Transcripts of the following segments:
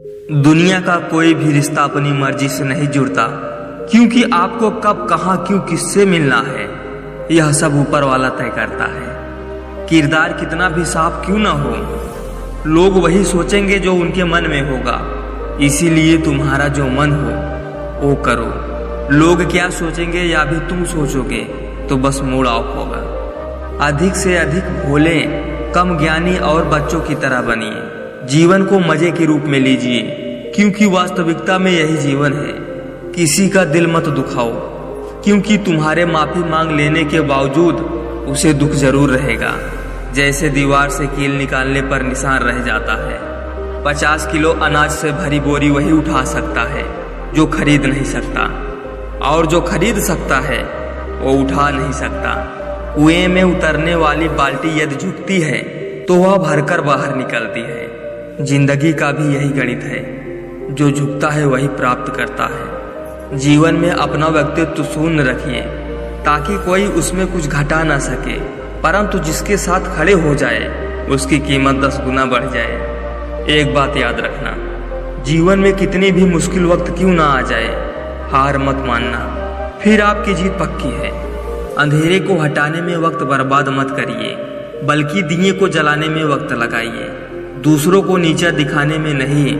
दुनिया का कोई भी रिश्ता अपनी मर्जी से नहीं जुड़ता, क्योंकि आपको कब कहाँ क्यों किससे मिलना है यह सब ऊपर वाला तय करता है। किरदार कितना भी साफ क्यों ना हो, लोग वही सोचेंगे जो उनके मन में होगा। इसीलिए तुम्हारा जो मन हो वो करो। लोग क्या सोचेंगे या भी तुम सोचोगे तो बस मूड ऑफ होगा। अधिक से अधिक भोले, कम ज्ञानी और बच्चों की तरह बनिए। जीवन को मजे के रूप में लीजिए, क्योंकि वास्तविकता में यही जीवन है। किसी का दिल मत दुखाओ, क्योंकि तुम्हारे माफी मांग लेने के बावजूद उसे दुख जरूर रहेगा। जैसे दीवार से कील निकालने पर निशान रह जाता है। 50 किलो अनाज से भरी बोरी वही उठा सकता है जो खरीद नहीं सकता, और जो खरीद सकता है वो उठा नहीं सकता। कुएं में उतरने वाली बाल्टी यदि झुकती है तो वह भरकर बाहर निकलती है। जिंदगी का भी यही गणित है, जो झुकता है वही प्राप्त करता है। जीवन में अपना व्यक्तित्व शून्य रखिए, ताकि कोई उसमें कुछ घटा ना सके, परंतु जिसके साथ खड़े हो जाए उसकी कीमत 10 गुना बढ़ जाए। एक बात याद रखना, जीवन में कितने भी मुश्किल वक्त क्यों ना आ जाए, हार मत मानना, फिर आपकी जीत पक्की है। अंधेरे को हटाने में वक्त बर्बाद मत करिए, बल्कि दिए को जलाने में वक्त लगाइए। दूसरों को नीचा दिखाने में नहीं,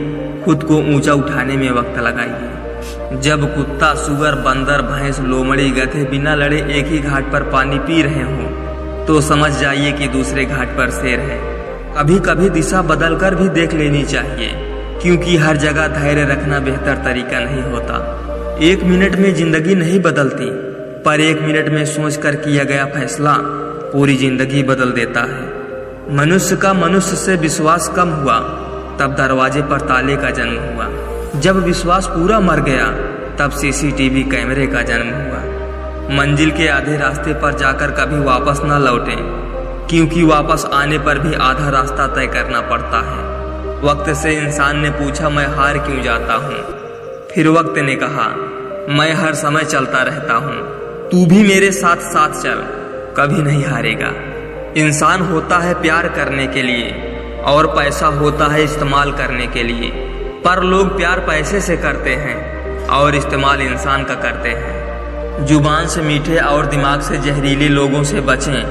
खुद को ऊंचा उठाने में वक्त लगाइए। जब कुत्ता, सुअर, बंदर, भैंस, लोमड़ी, गधे बिना लड़े एक ही घाट पर पानी पी रहे हों तो समझ जाइए कि दूसरे घाट पर शेर है। कभी कभी दिशा बदलकर भी देख लेनी चाहिए, क्योंकि हर जगह धैर्य रखना बेहतर तरीका नहीं होता। 1 मिनट में जिंदगी नहीं बदलती, पर 1 मिनट में सोचकर किया गया फैसला पूरी जिंदगी बदल देता है। मनुष्य का मनुष्य से विश्वास कम हुआ तब दरवाजे पर ताले का जन्म हुआ। जब विश्वास पूरा मर गया तब सीसीटीवी कैमरे का जन्म हुआ। मंजिल के आधे रास्ते पर जाकर कभी वापस न लौटें, क्योंकि वापस आने पर भी आधा रास्ता तय करना पड़ता है। वक्त से इंसान ने पूछा, मैं हार क्यों जाता हूँ? फिर वक्त ने कहा, मैं हर समय चलता रहता हूँ, तू भी मेरे साथ साथ चल, कभी नहीं हारेगा। इंसान होता है प्यार करने के लिए और पैसा होता है इस्तेमाल करने के लिए, पर लोग प्यार पैसे से करते हैं और इस्तेमाल इंसान का करते हैं। जुबान से मीठे और दिमाग से जहरीले लोगों से बचें,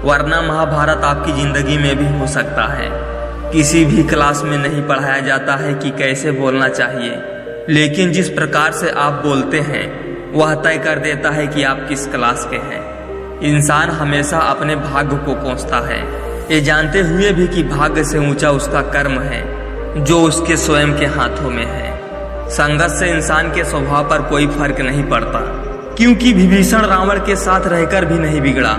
वरना महाभारत आपकी जिंदगी में भी हो सकता है। किसी भी क्लास में नहीं पढ़ाया जाता है कि कैसे बोलना चाहिए, लेकिन जिस प्रकार से आप बोलते हैं वह तय कर देता है कि आप किस क्लास के हैं। इंसान हमेशा अपने भाग्य को कोसता है, ये जानते हुए भी कि भाग्य से ऊंचा उसका कर्म है जो उसके स्वयं के हाथों में है। संघर्ष से इंसान के स्वभाव पर कोई फर्क नहीं पड़ता, क्योंकि विभीषण रावण के साथ रहकर भी नहीं बिगड़ा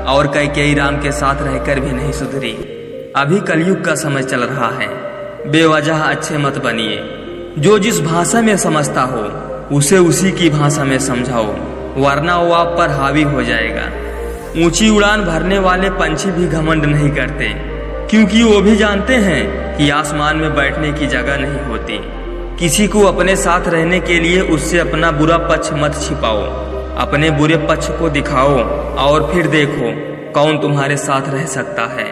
और कैकेयी राम के साथ रहकर भी नहीं सुधरी। अभी कलयुग का समय चल रहा है, बेवजह अच्छे मत बनिए। जो जिस भाषा में समझता हो उसे उसी की भाषा में समझाओ, वरना वो आप पर हावी हो जाएगा। ऊंची उड़ान भरने वाले पंछी भी घमंड नहीं करते, क्योंकि वो भी जानते हैं कि आसमान में बैठने की जगह नहीं होती। किसी को अपने साथ रहने के लिए उससे अपना बुरा पक्ष मत छिपाओ, अपने बुरे पक्ष को दिखाओ और फिर देखो कौन तुम्हारे साथ रह सकता है।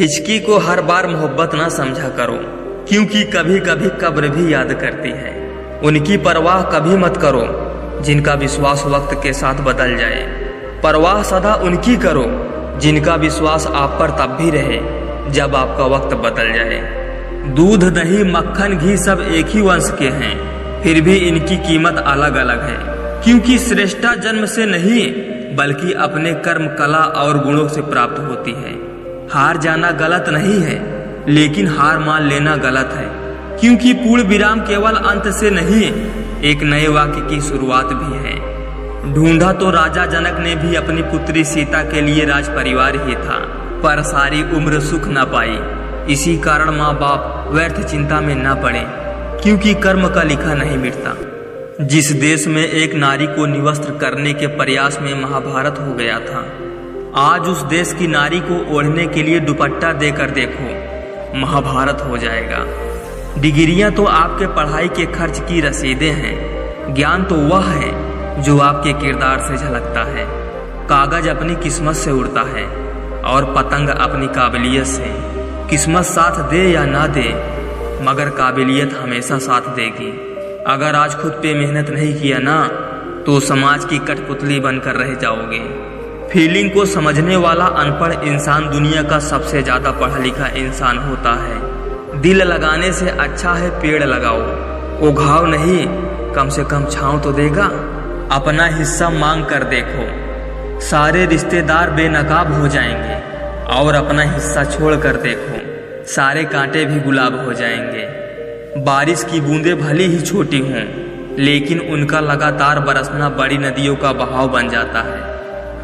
हिचकी को हर बार मोहब्बत ना समझा करो, क्योंकि कभी कभी कब्र भी याद करती है। उनकी परवाह कभी मत करो जिनका विश्वास वक्त के साथ बदल जाए। परवाह सदा उनकी करो जिनका विश्वास आप पर तब भी रहे जब आपका वक्त बदल जाए। दूध, दही, मक्खन, घी सब एक ही वंश के हैं, फिर भी इनकी कीमत अलग अलग है, क्योंकि श्रेष्ठता जन्म से नहीं बल्कि अपने कर्म, कला और गुणों से प्राप्त होती है। हार जाना गलत नहीं है, लेकिन हार मान लेना गलत है, क्योंकि पूर्ण विराम केवल अंत से नहीं एक नए वाक्य की शुरुआत भी है। ढूंढा तो राजा जनक ने भी अपनी पुत्री सीता के लिए राज परिवार ही था, पर सारी उम्र सुख न पाई। इसी कारण माँ बाप व्यर्थ चिंता में न पड़े, क्योंकि कर्म का लिखा नहीं मिटता। जिस देश में एक नारी को निवस्त्र करने के प्रयास में महाभारत हो गया था, आज उस देश की नारी को ओढ़ने के लिए दुपट्टा देकर देखो, महाभारत हो जाएगा। डिग्रियां तो आपके पढ़ाई के खर्च की रसीदें हैं, ज्ञान तो वह है जो आपके किरदार से झलकता है। कागज अपनी किस्मत से उड़ता है और पतंग अपनी काबिलियत से। किस्मत साथ दे या ना दे, मगर काबिलियत हमेशा साथ देगी। अगर आज खुद पे मेहनत नहीं किया ना तो समाज की कठपुतली बनकर रह जाओगे। फीलिंग को समझने वाला अनपढ़ इंसान दुनिया का सबसे ज्यादा पढ़ा लिखा इंसान होता है। दिल लगाने से अच्छा है पेड़ लगाओ, वो घाव नहीं कम से कम छांव तो देगा। अपना हिस्सा मांग कर देखो, सारे रिश्तेदार बेनकाब हो जाएंगे, और अपना हिस्सा छोड़ कर देखो, सारे कांटे भी गुलाब हो जाएंगे। बारिश की बूंदें भली ही छोटी हों, लेकिन उनका लगातार बरसना बड़ी नदियों का बहाव बन जाता है।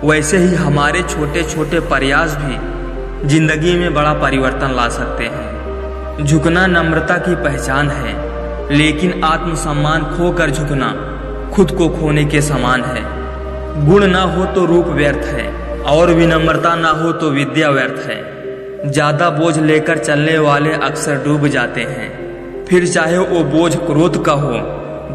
वैसे ही हमारे छोटे छोटे प्रयास भी जिंदगी में बड़ा परिवर्तन ला सकते हैं। झुकना नम्रता की पहचान है, लेकिन आत्मसम्मान खोकर झुकना खुद को खोने के समान है। गुण ना हो तो रूप व्यर्थ है, और विनम्रता ना हो तो विद्या व्यर्थ है। ज्यादा बोझ लेकर चलने वाले अक्सर डूब जाते हैं, फिर चाहे वो बोझ क्रोध का हो,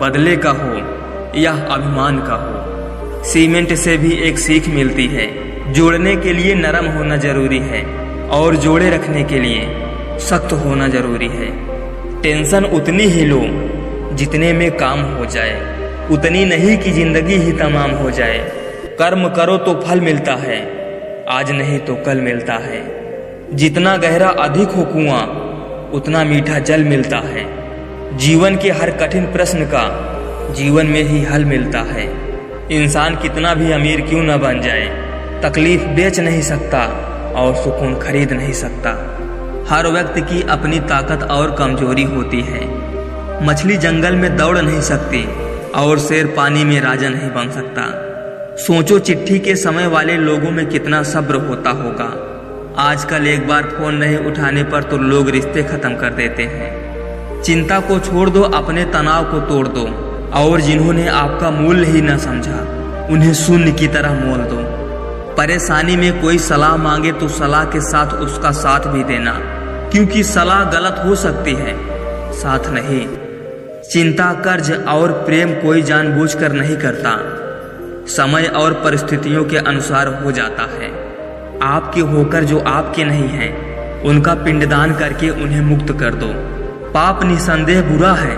बदले का हो या अभिमान का हो। सीमेंट से भी एक सीख मिलती है, जोड़ने के लिए नरम होना जरूरी है, और जोड़े रखने के लिए सख्त होना जरूरी है। टेंशन उतनी ही लो जितने में काम हो जाए, उतनी नहीं कि जिंदगी ही तमाम हो जाए। कर्म करो तो फल मिलता है, आज नहीं तो कल मिलता है। जितना गहरा अधिक हो कुआं, उतना मीठा जल मिलता है। जीवन के हर कठिन प्रश्न का जीवन में ही हल मिलता है। इंसान कितना भी अमीर क्यों न बन जाए, तकलीफ बेच नहीं सकता और सुकून खरीद नहीं सकता। हर व्यक्ति की अपनी ताकत और कमजोरी होती है। मछली जंगल में दौड़ नहीं सकती और शेर पानी में राजा नहीं बन सकता। सोचो चिट्ठी के समय वाले लोगों में कितना सब्र होता होगा। आजकल एक बार फोन नहीं उठाने पर तो लोग रिश्ते खत्म कर देते हैं। चिंता को छोड़ दो, अपने तनाव को तोड़ दो, और जिन्होंने आपका मूल्य ही न समझा उन्हें शून्य की तरह मोल दो। परेशानी में कोई सलाह मांगे तो सलाह के साथ उसका साथ भी देना, क्योंकि सलाह गलत हो सकती है, साथ नहीं। चिंता, कर्ज और प्रेम कोई जानबूझकर नहीं करता, समय और परिस्थितियों के अनुसार हो जाता है। आपके होकर जो आपके नहीं हैं, उनका पिंडदान करके उन्हें मुक्त कर दो। पाप निसंदेह बुरा है,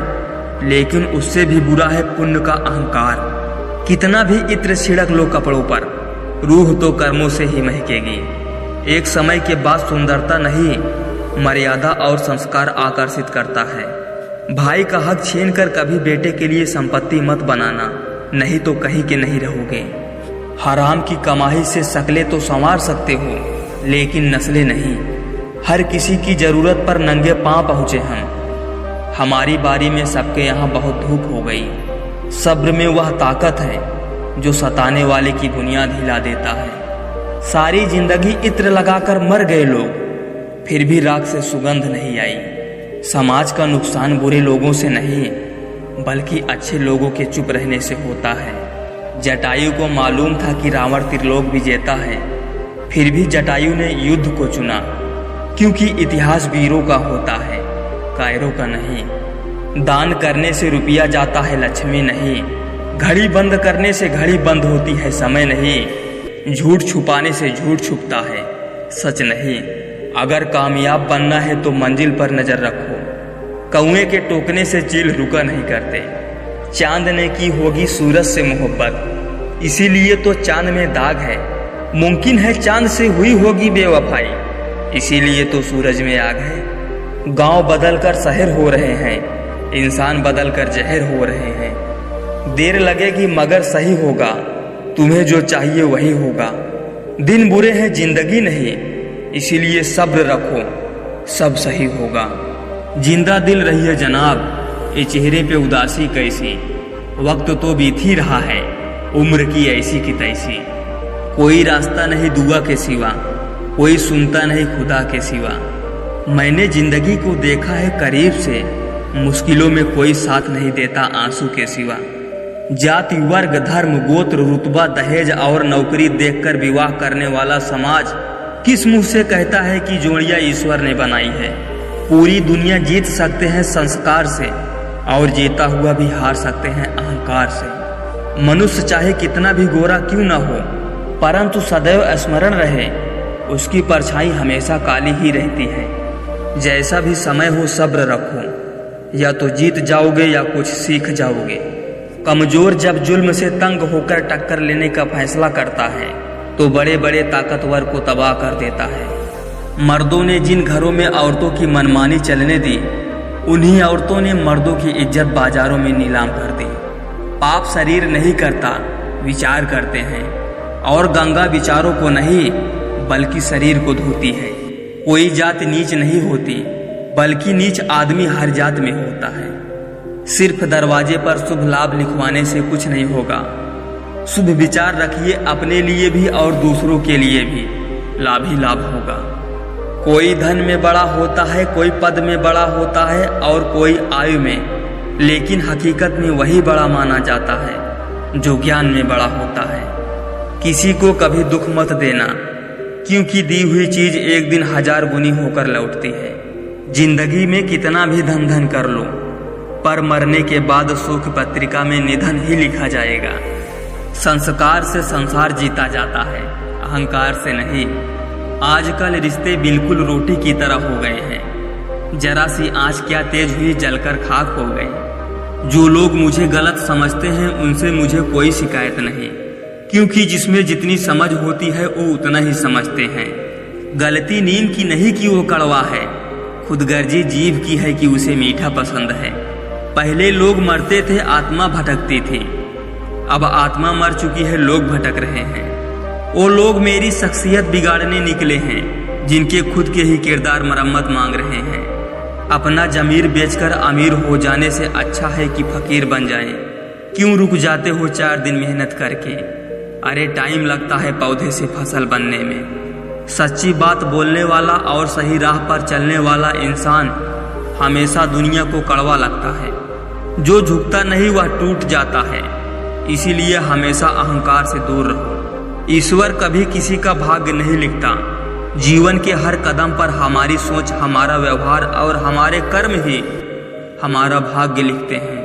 लेकिन उससे भी बुरा है पुण्य का अहंकार। कितना भी इत्र छिड़क लो कपड़ों पर, रूह तो कर्मों से ही महकेगी। एक समय के बाद सुंदरता नहीं, मर्यादा और संस्कार आकर्षित करता है। भाई का हक छीनकर कभी बेटे के लिए संपत्ति मत बनाना, नहीं तो कहीं के नहीं रहोगे। हराम की कमाई से शक्लें तो संवार सकते हो, लेकिन नस्लें नहीं। हर किसी की जरूरत पर नंगे पांव पहुंचे हम। हमारी बारी में सबके यहाँ बहुत धूप हो गई। सब्र में वह ताकत है जो सताने वाले की बुनियाद हिला देता है। सारी जिंदगी इत्र लगाकर मर गए लोग, फिर भी राख से सुगंध नहीं आई। समाज का नुकसान बुरे लोगों से नहीं, बल्कि अच्छे लोगों के चुप रहने से होता है। जटायु को मालूम था कि रावण त्रिलोक विजेता है, फिर भी जटायु ने युद्ध को चुना, क्योंकि इतिहास वीरों का होता है, कायरों का नहीं। दान करने से रुपया जाता है, लक्ष्मी नहीं। घड़ी बंद करने से घड़ी बंद होती है, समय नहीं। झूठ छुपाने से झूठ छुपता है, सच नहीं। अगर कामयाब बनना है तो मंजिल पर नजर रखो। कौए के टोकने से चील रुका नहीं करते। चांद ने की होगी सूरज से मोहब्बत, इसीलिए तो चांद में दाग है। मुमकिन है चांद से हुई होगी बेवफाई, इसीलिए तो सूरज में आग है। गांव बदलकर शहर हो रहे हैं, इंसान बदलकर जहर हो रहे हैं। देर लगेगी मगर सही होगा, तुम्हें जो चाहिए वही होगा। दिन बुरे हैं जिंदगी नहीं, इसीलिए सब्र रखो, सब सही होगा। जिंदा दिल रही है जनाब, ये चेहरे पे उदासी कैसी। वक्त तो बीत ही रहा है, उम्र की ऐसी की तैसी। कोई रास्ता नहीं दुआ के सिवा, कोई सुनता नहीं खुदा के सिवा। मैंने जिंदगी को देखा है करीब से, मुश्किलों में कोई साथ नहीं देता आंसू के सिवा। जाति, वर्ग, धर्म, गोत्र, रुतबा, दहेज और नौकरी देखकर विवाह करने वाला समाज किस मुंह से कहता है कि जोड़ियां ईश्वर ने बनाई है। पूरी दुनिया जीत सकते हैं संस्कार से, और जीता हुआ भी हार सकते हैं अहंकार से। मनुष्य चाहे कितना भी गोरा क्यों न हो, परंतु सदैव स्मरण रहे, उसकी परछाई हमेशा काली ही रहती है। जैसा भी समय हो सब्र रखो, या तो जीत जाओगे या कुछ सीख जाओगे। कमजोर जब जुल्म से तंग होकर टक्कर लेने का फैसला करता है तो बड़े बड़े ताकतवर को तबाह कर देता है। मर्दों ने जिन घरों में औरतों की मनमानी चलने दी, उन्हीं औरतों ने मर्दों की इज्जत बाजारों में नीलाम कर दी। पाप शरीर नहीं करता, विचार करते हैं, और गंगा विचारों को नहीं बल्कि शरीर को धोती है। कोई जात नीच नहीं होती, बल्कि नीच आदमी हर जात में होता है। सिर्फ दरवाजे पर शुभ लाभ लिखवाने से कुछ नहीं होगा। शुभ विचार रखिए, अपने लिए भी और दूसरों के लिए भी लाभ ही लाभ होगा। कोई धन में बड़ा होता है, कोई पद में बड़ा होता है और कोई आयु में, लेकिन हकीकत में वही बड़ा माना जाता है जो ज्ञान में बड़ा होता है। किसी को कभी दुख मत देना, क्योंकि दी हुई चीज एक दिन 1000 गुनी होकर लौटती है। जिंदगी में कितना भी धन धन कर लो, पर मरने के बाद शोक पत्रिका में निधन ही लिखा जाएगा। संस्कार से संसार जीता जाता है, अहंकार से नहीं। आजकल रिश्ते बिल्कुल रोटी की तरह हो गए हैं। जरा सी आंच क्या तेज हुई, जलकर खाक हो गए। जो लोग मुझे गलत समझते हैं उनसे मुझे कोई शिकायत नहीं, क्योंकि जिसमें जितनी समझ होती है वो उतना ही समझते हैं। गलती नींद की नहीं कि वो कड़वा है, खुदगर्जी जीव की है कि उसे मीठा पसंद है। पहले लोग मरते थे, आत्मा भटकती थी। अब आत्मा मर चुकी है, लोग भटक रहे हैं। वो लोग मेरी शख्सियत बिगाड़ने निकले हैं, जिनके खुद के ही किरदार मरम्मत मांग रहे हैं। अपना जमीर बेचकर अमीर हो जाने से अच्छा है कि फकीर बन जाएं। क्यों रुक जाते हो 4 दिन मेहनत करके? अरे टाइम लगता है पौधे से फसल बनने में। सच्ची बात बोलने वाला और सही राह पर चलने वाला इंसान हमेशा दुनिया को कड़वा लगता है। जो झुकता नहीं वह टूट जाता है। इसीलिए हमेशा अहंकार से दूर रहो। ईश्वर कभी किसी का भाग्य नहीं लिखता। जीवन के हर कदम पर हमारी सोच, हमारा व्यवहार और हमारे कर्म ही हमारा भाग्य लिखते हैं।